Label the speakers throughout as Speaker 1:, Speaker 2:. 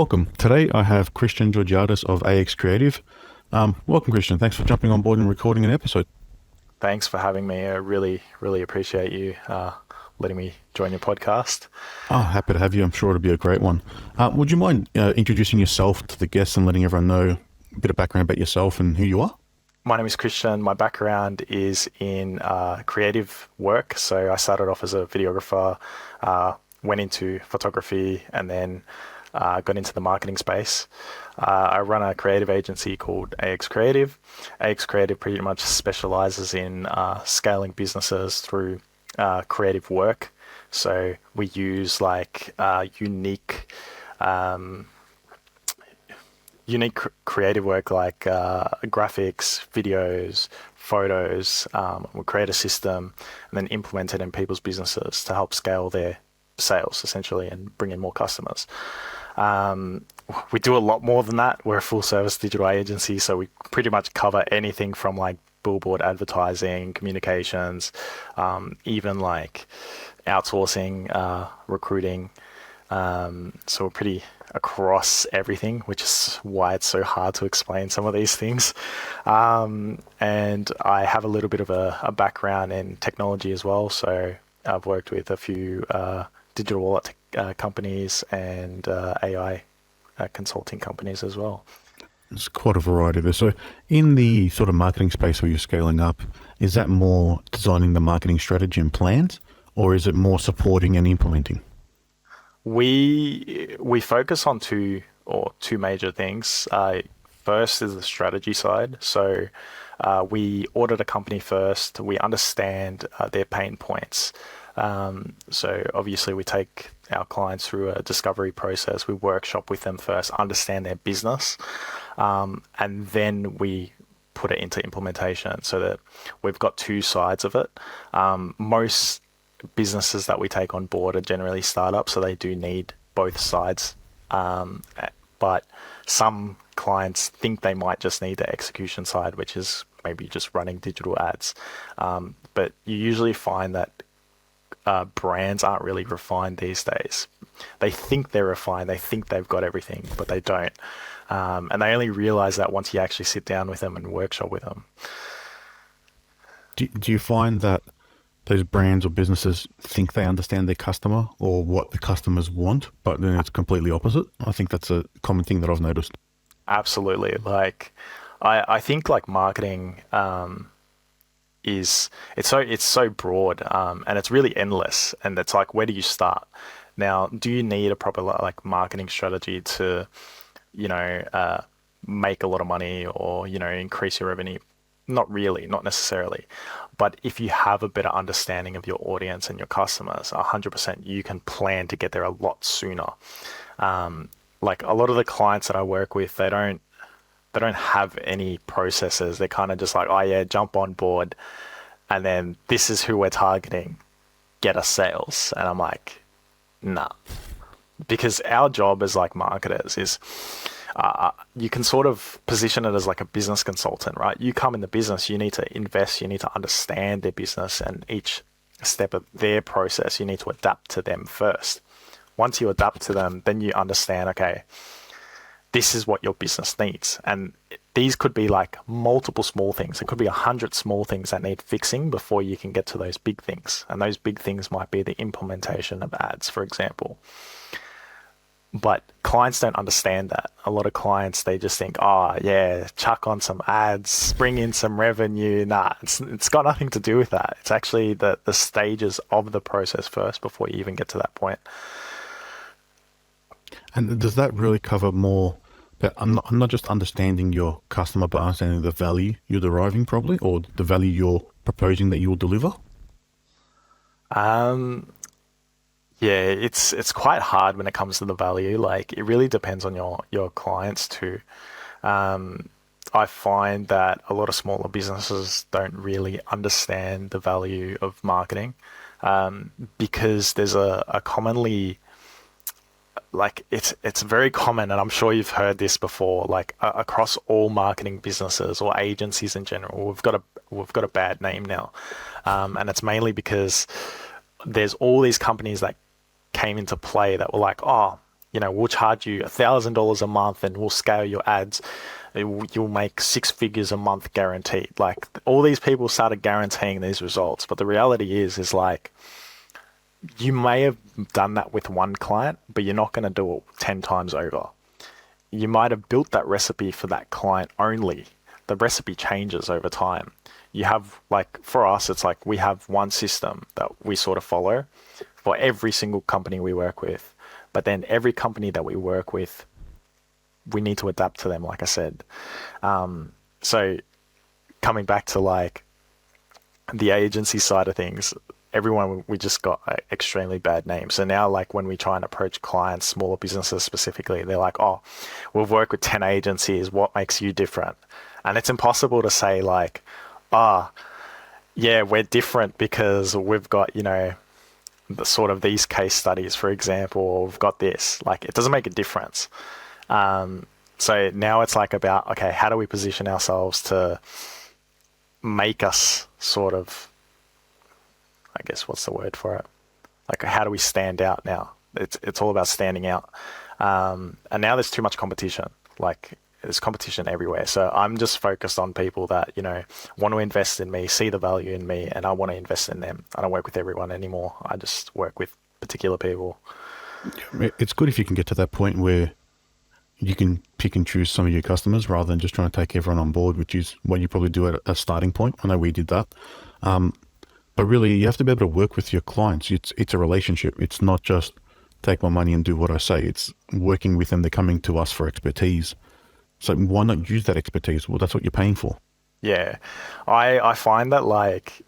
Speaker 1: welcome. Today I have Christian Georgiadis of AX Creative. Welcome, Christian. Thanks for jumping on board and recording an episode.
Speaker 2: Thanks for having me. I really appreciate you letting me join your podcast.
Speaker 1: Oh, happy to have you. I'm sure it'll be a great one. Would you mind introducing yourself to the guests and letting everyone know a bit of background about yourself and who you are?
Speaker 2: My name is Christian. My background is in creative work. So I started off as a videographer, went into photography, and then got into the marketing space. I run a creative agency called AX Creative. AX Creative pretty much specializes in scaling businesses through creative work. So we use unique creative work like graphics, videos, photos. We create a system and then implement it in people's businesses to help scale their sales essentially and bring in more customers. We do a lot more than that. We're a full service digital agency, so we pretty much cover anything from like billboard advertising, communications, even like outsourcing, recruiting. So we're pretty across everything, which is why it's so hard to explain some of these things. And I have a little bit of a background in technology as well. So I've worked with a few digital wallet companies and AI consulting companies as well.
Speaker 1: It's quite a variety there. So in the sort of marketing space where you're scaling up, is that more designing the marketing strategy and plans, or is it more supporting and implementing?
Speaker 2: We focus on two major things. First is the strategy side. So we audit a company first. We understand their pain points. So obviously we take our clients through a discovery process. We workshop with them first, understand their business, and then we put it into implementation so that we've got two sides of it. Most businesses that we take on board are generally startups, so they do need both sides. But some clients think they might just need the execution side, which is maybe just running digital ads. But you usually find that brands aren't really refined these days. They think they're refined, they think they've got everything, but they don't. And they only realize that once you actually sit down with them and workshop with them.
Speaker 1: Do you find that those brands or businesses think they understand their customer or what the customers want, but then it's completely opposite? I think that's a common thing that I've noticed.
Speaker 2: Absolutely. Like, I think like marketing it's so broad and it's really endless. And it's like, where do you start? Now, do you need a proper like marketing strategy to, make a lot of money or, increase your revenue? Not really, not necessarily. But if you have a better understanding of your audience and your customers, 100% you can plan to get there a lot sooner. Like a lot of the clients that I work with, they don't have any processes. They're kind of just like, oh yeah, jump on board, and then this is who we're targeting, get us sales. And I'm like, nah, because our job as like marketers is, you can sort of position it as like a business consultant, right? You come in the business, you need to invest, you need to understand their business, and each step of their process, you need to adapt to them first. Once you adapt to them, then you understand, okay, this is what your business needs. And these could be like multiple small things. It could be 100 small things that need fixing before you can get to those big things. And those big things might be the implementation of ads, for example. But clients don't understand that. A lot of clients, they just think, oh yeah, chuck on some ads, bring in some revenue. Nah, it's got nothing to do with that. It's actually the stages of the process first before you even get to that point.
Speaker 1: And does that really cover more? But I'm not just understanding your customer, but understanding the value you're deriving probably, or the value you're proposing that you will deliver?
Speaker 2: Yeah, it's quite hard when it comes to the value. Like it really depends on your clients too. I find that a lot of smaller businesses don't really understand the value of marketing because there's a commonly, like it's very common, and I'm sure you've heard this before, like across all marketing businesses or agencies in general, we've got a bad name now. And it's mainly because there's all these companies that came into play that were like, oh, we'll charge you $1,000 a month and we'll scale your ads. You'll make 6 figures a month guaranteed. Like, all these people started guaranteeing these results, but the reality is like, you may have done that with one client, but you're not going to do it 10 times over. You might have built that recipe for that client only. The recipe changes over time. You have, like, for us, it's like we have one system that we sort of follow for every single company we work with. But then every company that we work with, we need to adapt to them, like I said. So coming back to like the agency side of things, everyone, we just got an extremely bad name. So now, like, when we try and approach clients, smaller businesses specifically, they're like, oh, we've worked with 10 agencies. What makes you different? And it's impossible to say like, yeah, we're different because we've got, the sort of these case studies, for example, or we've got this. Like, it doesn't make a difference. So now it's like about, okay, how do we position ourselves to make us sort of, I guess, what's the word for it? Like, how do we stand out now? It's all about standing out. And now there's too much competition. Like, there's competition everywhere. So I'm just focused on people that, want to invest in me, see the value in me, and I want to invest in them. I don't work with everyone anymore. I just work with particular people.
Speaker 1: It's good if you can get to that point where you can pick and choose some of your customers rather than just trying to take everyone on board, which is what you probably do at a starting point. I know we did that. But really, you have to be able to work with your clients. It's a relationship. It's not just take my money and do what I say. It's working with them. They're coming to us for expertise. So why not use that expertise? Well, that's what you're paying for.
Speaker 2: Yeah. I find that, like,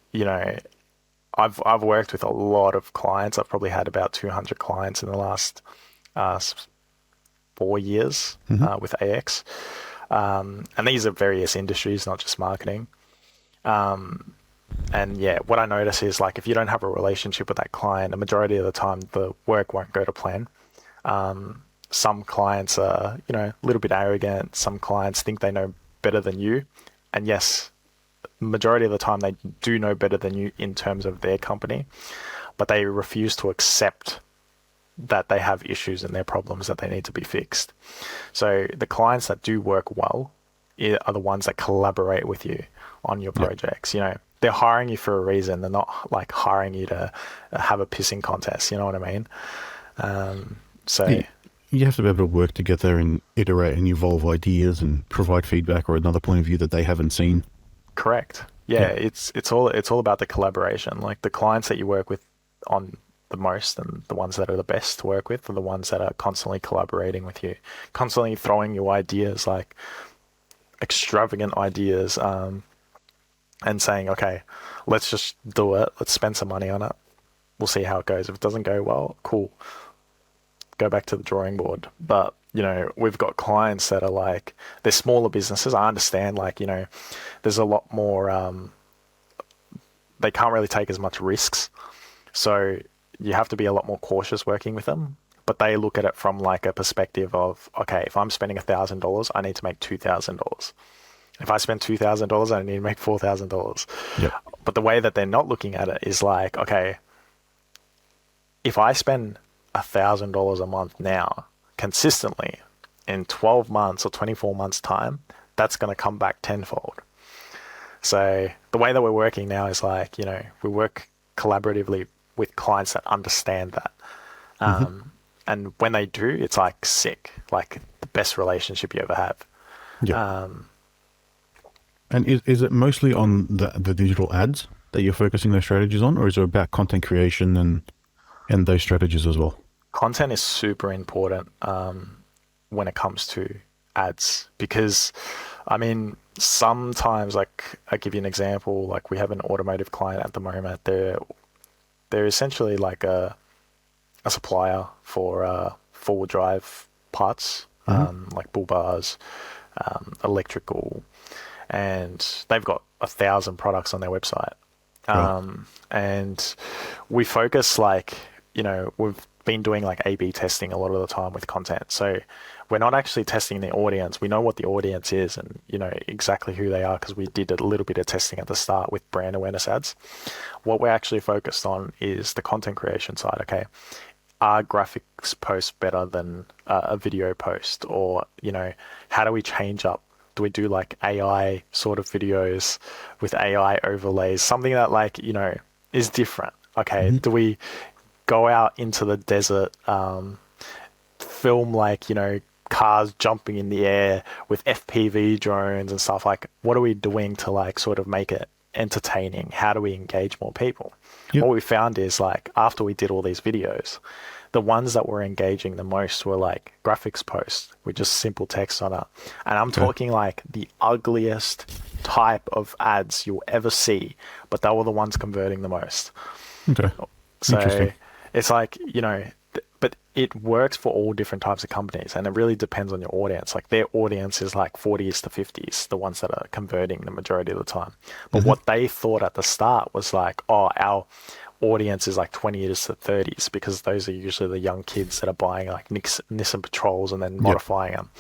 Speaker 2: I've worked with a lot of clients. I've probably had about 200 clients in the last 4 years with AX. And these are various industries, not just marketing. And yeah, what I notice is, like, if you don't have a relationship with that client, a majority of the time the work won't go to plan. Some clients are, a little bit arrogant. Some clients think they know better than you. And yes, majority of the time they do know better than you in terms of their company, but they refuse to accept that they have issues and their problems that they need to be fixed. So the clients that do work well are the ones that collaborate with you on your projects. They're hiring you for a reason. They're not like hiring you to have a pissing contest. You know what I mean? So
Speaker 1: you have to be able to work together and iterate and evolve ideas and provide feedback or another point of view that they haven't seen.
Speaker 2: Correct. Yeah. It's all about the collaboration. Like, the clients that you work with on the most and the ones that are the best to work with are the ones that are constantly collaborating with you, constantly throwing you ideas, like extravagant ideas, and saying, okay, let's just do it. Let's spend some money on it. We'll see how it goes. If it doesn't go well, cool. Go back to the drawing board. But, we've got clients that are like, they're smaller businesses. I understand, like, there's a lot more, they can't really take as much risks. So you have to be a lot more cautious working with them. But they look at it from like a perspective of, okay, if I'm spending $1,000, I need to make $2,000. If I spend $2,000, I need to make $4,000.
Speaker 1: Yep.
Speaker 2: But the way that they're not looking at it is like, okay, if I spend $1,000 a month now consistently, in 12 months or 24 months time, that's going to come back tenfold. So the way that we're working now is like, we work collaboratively with clients that understand that. And when they do, it's like sick, like the best relationship you ever have.
Speaker 1: Yeah. And is it mostly on the digital ads that you're focusing those strategies on, or is it about content creation and those strategies as well?
Speaker 2: Content is super important when it comes to ads, because, I mean, sometimes, like, I'll give you an example. Like, we have an automotive client at the moment. They're essentially like a supplier for four-wheel drive parts, like bull bars, electrical, and they've got 1,000 products on their website. And we focus, like, we've been doing like A/B testing a lot of the time with content. So we're not actually testing the audience. We know what the audience is and, exactly who they are, because we did a little bit of testing at the start with brand awareness ads. What we're actually focused on is the content creation side. Okay, are graphics posts better than a video post? Or, how do we change up? Do we do like AI sort of videos with AI overlays? Something that is different. Okay, do we go out into the desert, film cars jumping in the air with FPV drones and stuff? Like, what are we doing to sort of make it entertaining? How do we engage more people? What we found is after we did all these videos, the ones that were engaging the most were graphics posts with just simple text on it. And I'm talking the ugliest type of ads you'll ever see, but they were the ones converting the most.
Speaker 1: Okay.
Speaker 2: So it's but it works for all different types of companies, and it really depends on your audience. Their audience is 40s to 50s, the ones that are converting the majority of the time. But what they thought at the start was our audience is 20 years to 30s, because those are usually the young kids that are buying Nissan Patrols and then modifying them.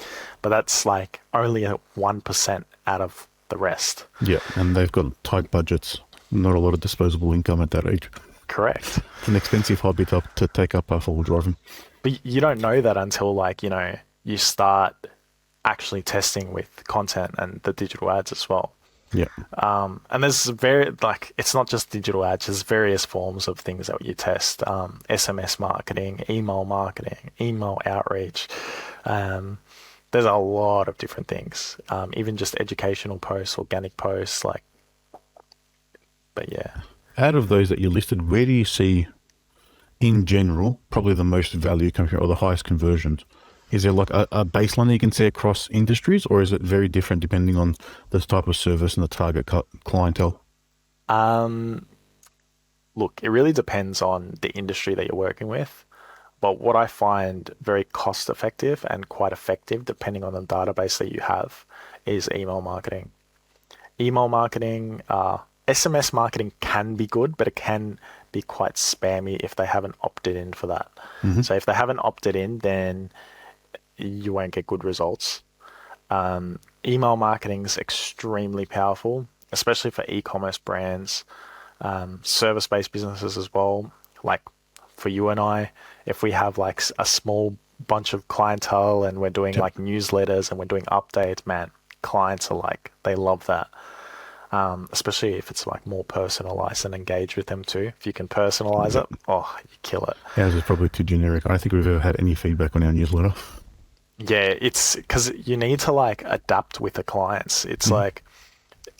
Speaker 2: But that's only 1% out of the rest.
Speaker 1: Yeah, and they've got tight budgets, not a lot of disposable income at that age.
Speaker 2: Correct.
Speaker 1: It's an expensive hobby to take up for driving.
Speaker 2: But you don't know that until you start actually testing with content and the digital ads as well.
Speaker 1: Yeah.
Speaker 2: And there's it's not just digital ads, there's various forms of things that you test. SMS marketing, email outreach. There's a lot of different things. Even just educational posts, organic posts, but yeah.
Speaker 1: Out of those that you listed, where do you see, in general, probably the most value coming from, or the highest conversions? Is there a baseline that you can see across industries, or is it very different depending on the type of service and the target clientele?
Speaker 2: Look, it really depends on the industry that you're working with. But what I find very cost effective and quite effective, depending on the database that you have, is email marketing. Email marketing, SMS marketing can be good, but it can be quite spammy if they haven't opted in for that. So if they haven't opted in, then you won't get good results. Email marketing is extremely powerful, especially for e-commerce brands, service-based businesses as well. For you and I, if we have a small bunch of clientele and we're doing newsletters and we're doing updates, man, clients are they love that. Especially if it's more personalized and engage with them too. If you can personalize it, you kill it.
Speaker 1: Ours is probably too generic. I don't think we've ever had any feedback on our newsletter.
Speaker 2: Yeah, it's because you need to adapt with the clients. It's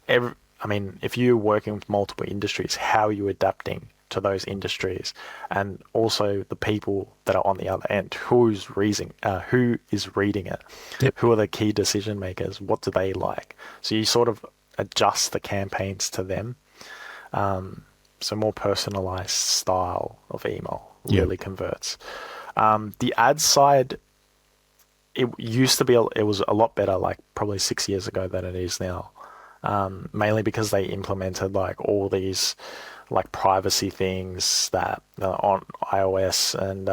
Speaker 2: if you're working with multiple industries, how are you adapting to those industries? And also the people that are on the other end, who is reading it?
Speaker 1: Yep.
Speaker 2: Who are the key decision makers? What do they like? So you sort of adjust the campaigns to them. So more personalized style of email really converts. The ad side, it used to be, it was a lot better, probably 6 years ago than it is now. Mainly because they implemented all these privacy things that on iOS, and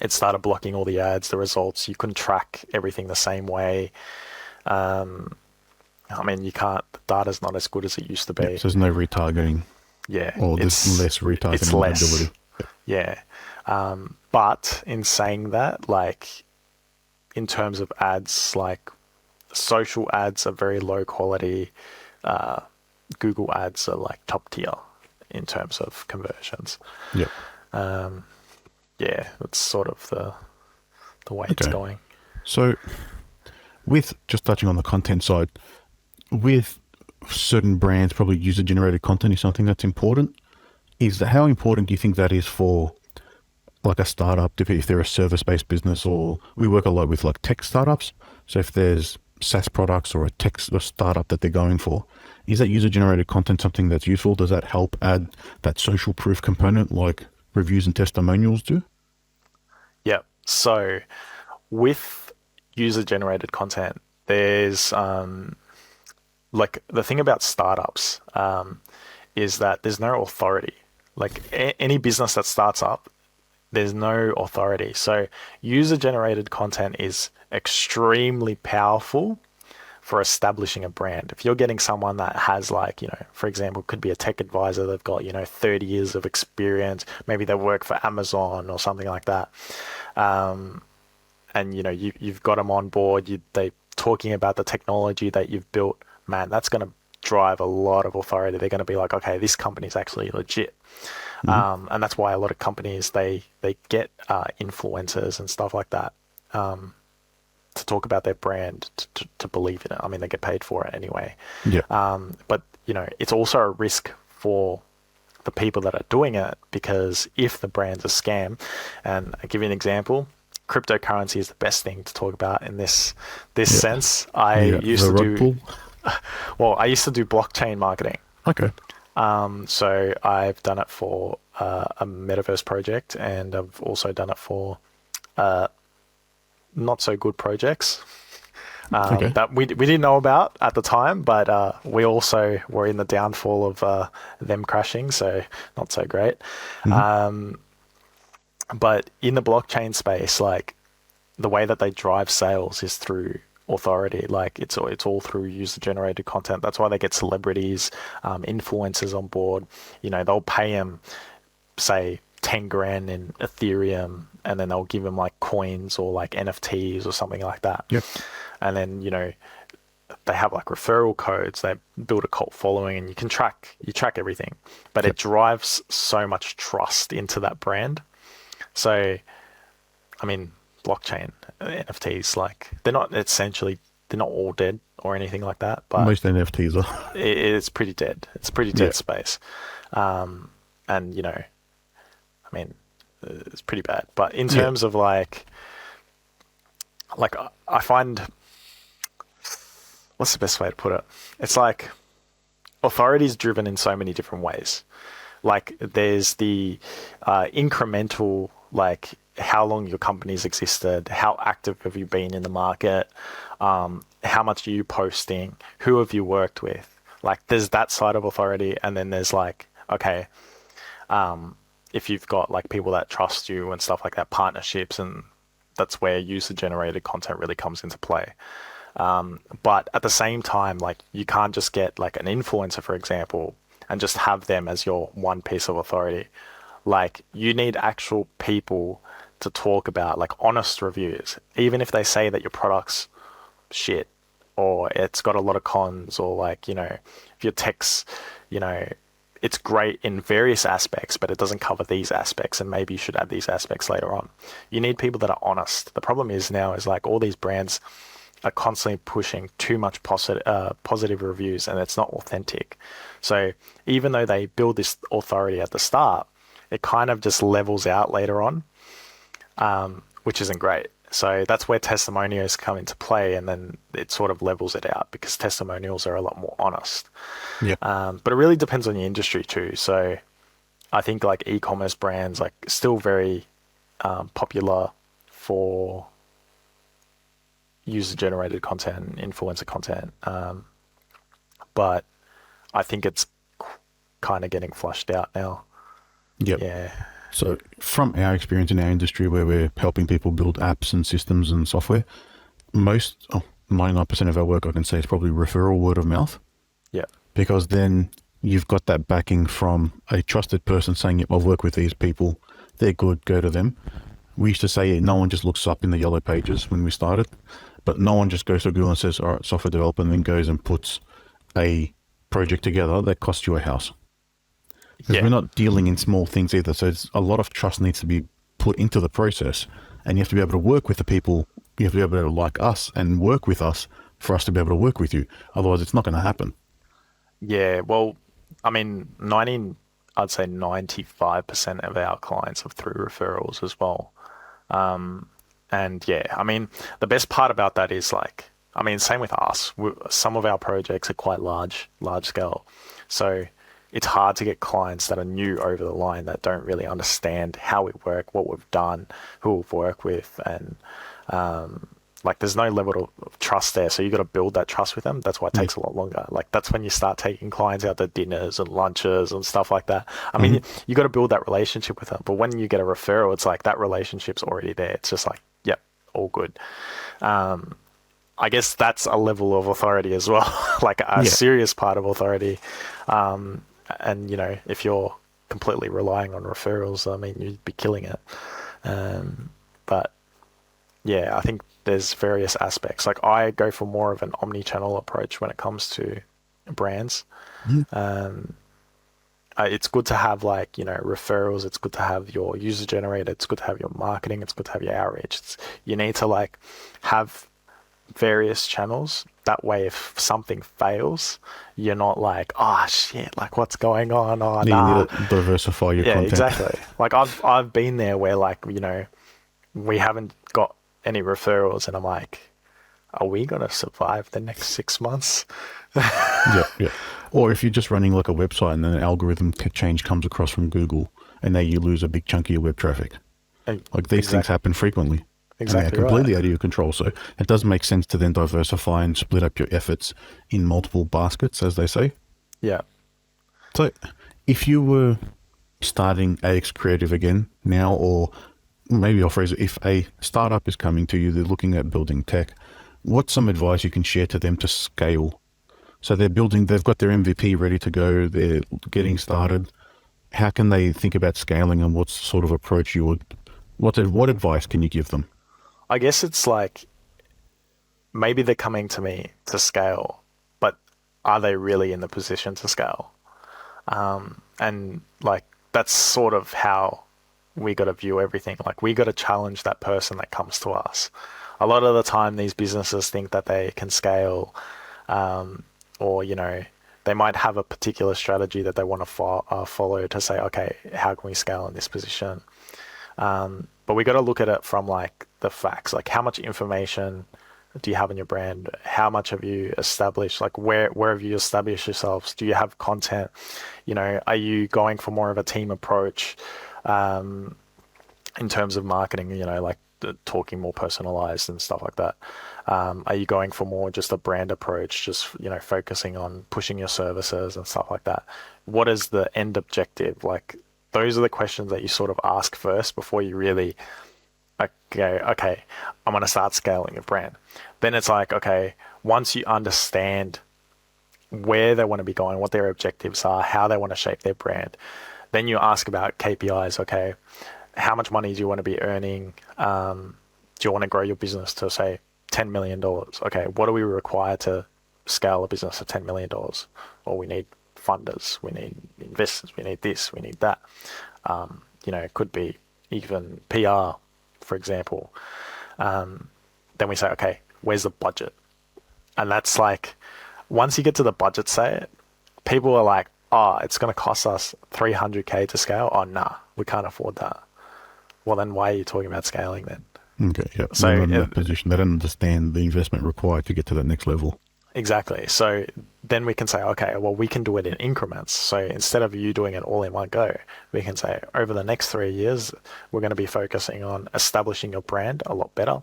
Speaker 2: it started blocking all the ads, the results. You couldn't track everything the same way. You can't, the data's not as good as it used to be.
Speaker 1: So there's no retargeting.
Speaker 2: Yeah.
Speaker 1: Or there's less retargeting.
Speaker 2: It's less.
Speaker 1: Ability.
Speaker 2: Yeah. But in saying that, in terms of ads, social ads are very low quality. Google ads are top tier in terms of conversions.
Speaker 1: Yeah.
Speaker 2: That's sort of the way it's going.
Speaker 1: So with just touching on the content side, with certain brands, probably user-generated content is something that's important. How important do you think that is for a startup, if they're a service-based business? Or we work a lot with tech startups. So if there's SaaS products or a startup that they're going for, is that user-generated content something that's useful? Does that help add that social proof component like reviews and testimonials do?
Speaker 2: Yeah. So with user-generated content, there's the thing about startups is that there's no authority. Any business that starts up, there's no authority. So user-generated content is extremely powerful for establishing a brand. If you're getting someone that has like, for example, could be a tech advisor, they've got, 30 years of experience, maybe they work for Amazon or something like that. And, you've got them on board, they talking about the technology that you've built, man, that's going to drive a lot of authority. They're going to be like, okay, this company's actually legit. And that's why a lot of companies, they get influencers and stuff like that to talk about their brand, to believe in it. I mean, they get paid for it anyway.
Speaker 1: Yeah.
Speaker 2: But, it's also a risk for the people that are doing it, because if the brand's a scam, and I'll give you an example, cryptocurrency is the best thing to talk about in this sense. I used to do blockchain marketing.
Speaker 1: Okay.
Speaker 2: So I've done it for a metaverse project, and I've also done it for not so good projects that we didn't know about at the time, but we also were in the downfall of them crashing, so not so great. But in the blockchain space, like, the way that they drive sales is through authority. Like, it's all through user-generated content. That's why they get celebrities, influencers on board. They'll pay them, say, 10 grand in Ethereum, and then they'll give them like coins or like NFTs or something like that.
Speaker 1: Yep.
Speaker 2: And then, they have like referral codes, they build a cult following, and you track everything. But it drives so much trust into that brand. So, I mean, blockchain, NFTs, like, they're not all dead or anything like that. But
Speaker 1: most NFTs are.
Speaker 2: It's pretty dead. It's a pretty dead space. And, I mean, it's pretty bad. But in terms of like I find, what's the best way to put it? It's like authority is driven in so many different ways. Like, there's the incremental, like, how long your company's existed, how active have you been in the market, how much are you posting, who have you worked with? Like, there's that side of authority, and then there's like, okay, if you've got like people that trust you and stuff like that, partnerships, and that's where user-generated content really comes into play. But at the same time, like, you can't just get like an influencer, for example, and just have them as your one piece of authority. Like, you need actual people to talk about, like, honest reviews, even if they say that your product's shit or it's got a lot of cons, or like, if your tech's, it's great in various aspects, but it doesn't cover these aspects, and maybe you should add these aspects later on. You need people that are honest. The problem is now is like all these brands are constantly pushing too much positive reviews, and it's not authentic. So even though they build this authority at the start, it kind of just levels out later on, which isn't great. So that's where testimonials come into play, and then it sort of levels it out, because testimonials are a lot more honest.
Speaker 1: Yeah.
Speaker 2: But it really depends on the industry too. So I think like e-commerce brands, like, still very popular for user-generated content, influencer content. But I think it's kind of getting flushed out now.
Speaker 1: Yep.
Speaker 2: Yeah.
Speaker 1: So from our experience in our industry, where we're helping people build apps and systems and software, 99% of our work, I can say, is probably referral, word of mouth.
Speaker 2: Yeah.
Speaker 1: Because then you've got that backing from a trusted person saying, yep, I've worked with these people, they're good, go to them. We used to say no one just looks up in the yellow pages when we started, but no one just goes to Google and says, all right, software developer, and then goes and puts a project together that costs you a house. Because we're not dealing in small things either. So it's, a lot of trust needs to be put into the process, and you have to be able to work with the people. You have to be able to like us and work with us for us to be able to work with you. Otherwise, it's not going to happen.
Speaker 2: Yeah. Well, I mean, I'd say 95% of our clients are through referrals as well. And yeah, I mean, the best part about that is like, I mean, same with us. Some of our projects are quite large scale. So it's hard to get clients that are new over the line, that don't really understand how we work, what we've done, who we've worked with. And like, there's no level of trust there. So you got to build that trust with them. That's why it takes a lot longer. Like, that's when you start taking clients out to dinners and lunches and stuff like that. I mean, you got to build that relationship with them. But when you get a referral, it's like that relationship's already there. It's just like, yep, all good. I guess that's a level of authority as well, like a serious part of authority. And, you know, if you're completely relying on referrals, I mean, you'd be killing it. But yeah, I think there's various aspects. Like I go for more of an omni-channel approach when it comes to brands. It's good to have, like, you know, referrals. It's good to have your user generated. It's good to have your marketing. It's good to have your outreach. You need to like have various channels. That way, if something fails, you're not like, oh shit, like what's going on? Oh,
Speaker 1: You
Speaker 2: nah.
Speaker 1: need to diversify your
Speaker 2: Yeah,
Speaker 1: content.
Speaker 2: exactly. Like I've been there where, like, you know, we haven't got any referrals, and I'm like, are we gonna survive the next 6 months?
Speaker 1: Yeah. Or if you're just running like a website and then an algorithm change comes across from Google, and then you lose a big chunk of your web traffic. Like these things happen frequently.
Speaker 2: Exactly,
Speaker 1: and they're completely
Speaker 2: right.
Speaker 1: out of your control. So it does make sense to then diversify and split up your efforts in multiple baskets, as they say.
Speaker 2: Yeah.
Speaker 1: So if you were starting AX Creative again now, or maybe I'll phrase it, if a startup is coming to you, they're looking at building tech, what's some advice you can share to them to scale? So they've got their MVP ready to go, they're getting started. How can they think about scaling, and what sort of approach what advice can you give them?
Speaker 2: I guess it's like, maybe they're coming to me to scale, but are they really in the position to scale? And like, that's sort of how we got to view everything. Like, we got to challenge that person that comes to us. A lot of the time, these businesses think that they can scale, or, you know, they might have a particular strategy that they want to follow to say, okay, how can we scale in this position? But we got to look at it from like the facts, like how much information do you have in your brand? How much have you established? Like where have you established yourselves? Do you have content? You know, are you going for more of a team approach in terms of marketing? You know, like talking more personalized and stuff like that. Are you going for more just a brand approach, just, you know, focusing on pushing your services and stuff like that? What is the end objective? Like, those are the questions that you sort of ask first before you really okay, I'm going to start scaling a brand. Then it's like, okay, once you understand where they want to be going, what their objectives are, how they want to shape their brand, then you ask about KPIs. Okay, how much money do you want to be earning? Do you want to grow your business to, say, $10 million? Okay, what do we require to scale a business of $10 million? Or we need funders, we need investors, we need this, we need that. You know, it could be even PR, for example. Then we say, okay, where's the budget? And that's like, once you get to the budget say, people are like, oh, it's going to cost us $300K to scale. Oh, nah, we can't afford that. Well, then why are you talking about scaling then?
Speaker 1: Okay, yeah.
Speaker 2: So
Speaker 1: they're not in that position. They don't understand the investment required to get to that next level.
Speaker 2: Exactly. So then we can say, okay, well, we can do it in increments. So instead of you doing it all in one go, we can say, over the next 3 years, we're going to be focusing on establishing your brand a lot better,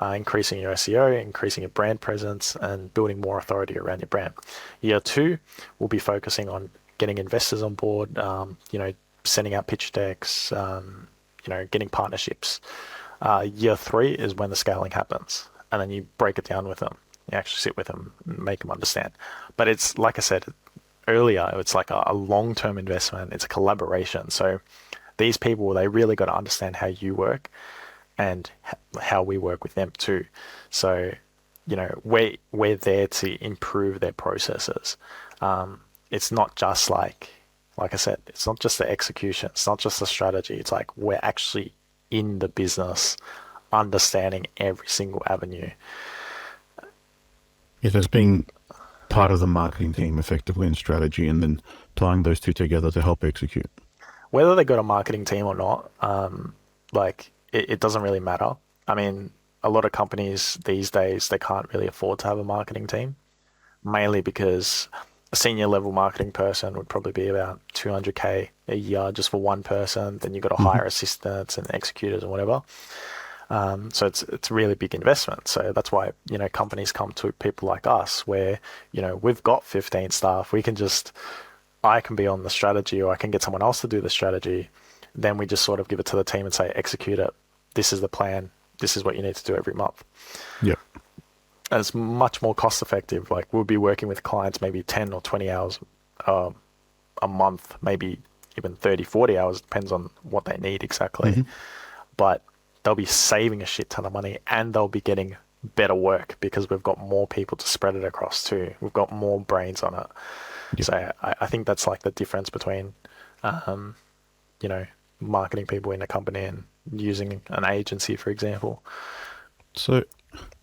Speaker 2: increasing your SEO, increasing your brand presence, and building more authority around your brand. Year 2, we'll be focusing on getting investors on board, you know, sending out pitch decks, you know, getting partnerships. Year 3 is when the scaling happens, and then you break it down with them. You actually sit with them and make them understand. But it's, like I said earlier, it's like a long-term investment. It's a collaboration. So these people, they really got to understand how you work and how we work with them too. So, you know, we're there to improve their processes. It's not just like I said, it's not just the execution. It's not just the strategy. It's like, we're actually in the business, understanding every single avenue.
Speaker 1: It has been part of the marketing team effectively in strategy, and then tying those two together to help execute.
Speaker 2: Whether they got a marketing team or not, like it doesn't really matter. I mean, a lot of companies these days, they can't really afford to have a marketing team, mainly because a senior level marketing person would probably be about 200K a year just for one person. Then you've got to hire assistants and executors and whatever. So it's a really big investment. So that's why, you know, companies come to people like us where, you know, we've got 15 staff. I can be on the strategy, or I can get someone else to do the strategy. Then we just sort of give it to the team and say, execute it. This is the plan. This is what you need to do every month.
Speaker 1: Yep.
Speaker 2: it's much more cost effective. Like we'll be working with clients maybe 10 or 20 hours a month, maybe even 30, 40 hours, depends on what they need exactly. But they'll be saving a shit ton of money and they'll be getting better work because we've got more people to spread it across too. We've got more brains on it.
Speaker 1: Yep.
Speaker 2: So I think that's like the difference between, marketing people in a company and using an agency, for example.
Speaker 1: So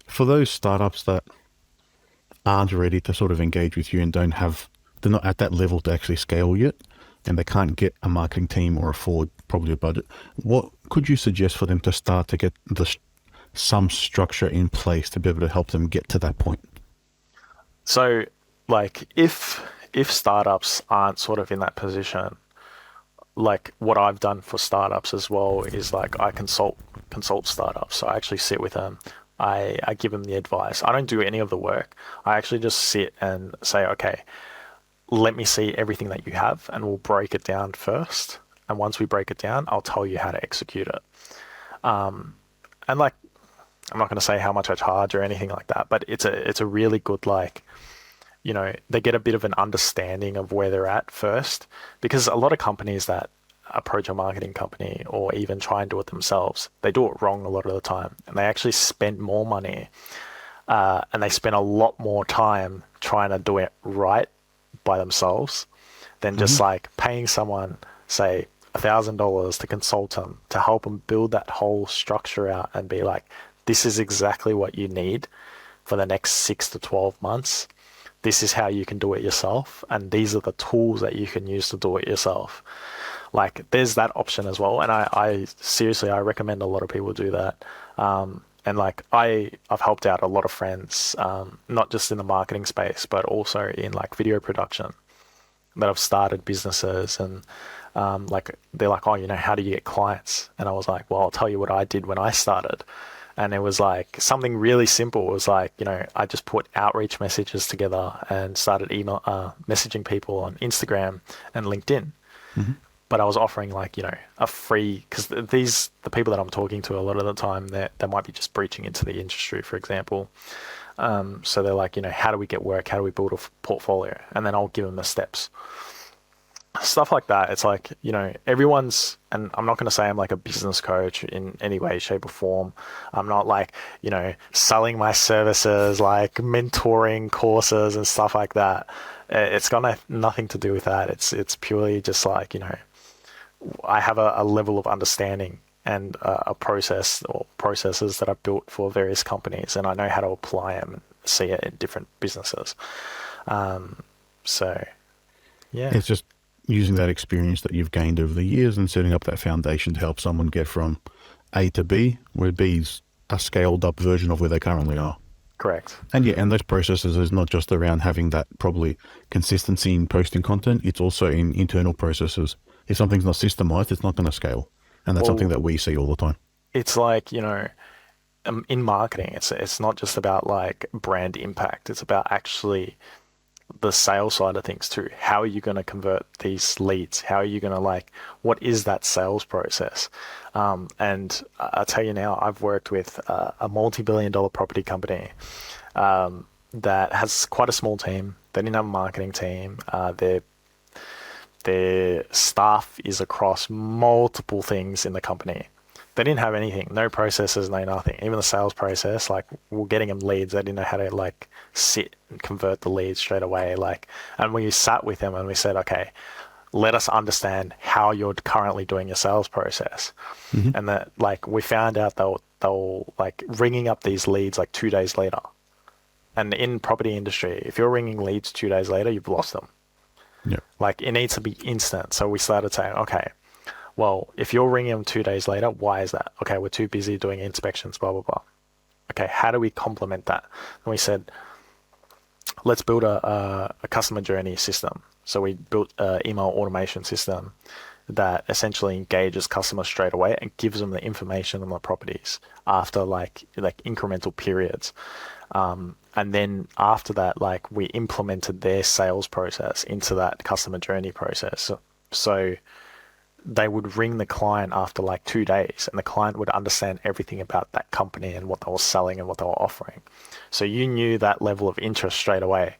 Speaker 1: for those startups that aren't ready to sort of engage with you and they're not at that level to actually scale yet, and they can't get a marketing team or afford probably a budget, what could you suggest for them to start to get some structure in place to be able to help them get to that point?
Speaker 2: So like if startups aren't sort of in that position, like what I've done for startups as well is like I consult startups. So I actually sit with them. I give them the advice. I don't do any of the work. I actually just sit and say, okay, let me see everything that you have and we'll break it down first. And once we break it down, I'll tell you how to execute it. And like, I'm not going to say how much I charge or anything like that, but it's a really good, like, they get a bit of an understanding of where they're at first, because a lot of companies that approach a marketing company or even try and do it themselves, they do it wrong a lot of the time, and they actually spend more money and they spend a lot more time trying to do it right by themselves than just like paying someone, say, $1,000 to consult them to help them build that whole structure out and be like, this is exactly what you need for the next 6 to 12 months. This is how you can do it yourself. And these are the tools that you can use to do it yourself. Like there's that option as well. And I seriously, I recommend a lot of people do that. And like I've helped out a lot of friends, not just in the marketing space, but also in like video production, that have started businesses and like they're like, oh, how do you get clients? And I was like, well, I'll tell you what I did when I started. And it was like something really simple. It was like, I just put outreach messages together and started messaging people on Instagram and LinkedIn. But I was offering like, a free, because the people that I'm talking to a lot of the time, they might be just breaching into the industry, for example. So they're like, how do we get work? How do we build a portfolio? And then I'll give them the steps. Stuff like that. It's like, everyone's, and I'm not going to say I'm like a business coach in any way, shape or form. I'm not like, selling my services, like mentoring courses and stuff like that. It's got nothing to do with that. It's purely just like, I have a level of understanding and a process or processes that I've built for various companies, and I know how to apply them and see it in different businesses. So, yeah.
Speaker 1: It's just using that experience that you've gained over the years and setting up that foundation to help someone get from A to B, where B is a scaled up version of where they currently are.
Speaker 2: Correct.
Speaker 1: And yeah, and those processes is not just around having that probably consistency in posting content, it's also in internal processes. If something's not systemized, it's not going to scale. And that's something that we see all the time.
Speaker 2: It's like, in marketing, it's not just about like brand impact. It's about actually the sales side of things too. How are you going to convert these leads? How are you going to what is that sales process? And I'll tell you now, I've worked with a multi-billion-dollar property company that has quite a small team. They didn't have a marketing team. Their staff is across multiple things in the company. They didn't have anything, no processes, no nothing. Even the sales process, like we're getting them leads. They didn't know how to sit and convert the leads straight away. And we sat with them and we said, okay, let us understand how you're currently doing your sales process. And that we found out they'll ringing up these leads 2 days later. And in property industry, if you're ringing leads 2 days later, you've lost them.
Speaker 1: Yeah.
Speaker 2: It needs to be instant. So we started saying, okay, well, if you're ringing them 2 days later, why is that? Okay, we're too busy doing inspections, blah, blah, blah. Okay, how do we complement that? And we said, let's build a customer journey system. So we built an email automation system that essentially engages customers straight away and gives them the information on the properties after incremental periods. And then after that, we implemented their sales process into that customer journey process. So they would ring the client after like 2 days, and the client would understand everything about that company and what they were selling and what they were offering. So you knew that level of interest straight away,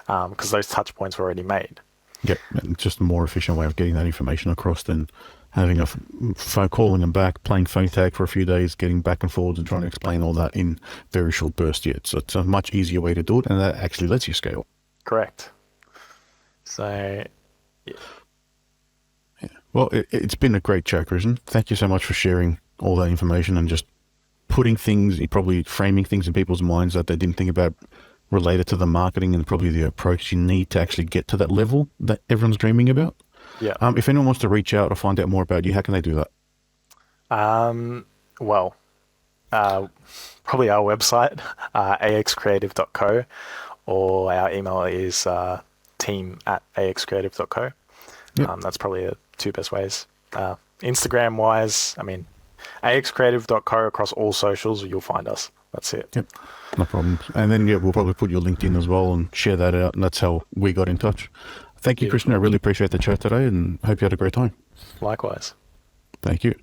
Speaker 2: because those touch points were already made.
Speaker 1: Yeah, and just a more efficient way of getting that information across than having a phone, calling them back, playing phone tag for a few days, getting back and forwards and trying to explain all that in very short bursts. Yeah, so it's a much easier way to do it, and that actually lets you scale.
Speaker 2: Correct. So, yeah.
Speaker 1: Well, it's been a great chat, Christian. Thank you so much for sharing all that information and just putting things, probably framing things in people's minds that they didn't think about related to the marketing and probably the approach you need to actually get to that level that everyone's dreaming about.
Speaker 2: Yeah.
Speaker 1: If anyone wants to reach out or find out more about you, how can they do that?
Speaker 2: Well, probably our website, axcreative.co, or our email is team@axcreative.co.
Speaker 1: Yep.
Speaker 2: That's probably the two best ways. Instagram wise, I mean, axcreative.co across all socials, you'll find us. That's it.
Speaker 1: Yep, no problem. And then we'll probably put your LinkedIn as well and share that out, and that's how we got in touch. Thank you, Christian. I really appreciate the chat today and hope you had a great time.
Speaker 2: Likewise.
Speaker 1: Thank you.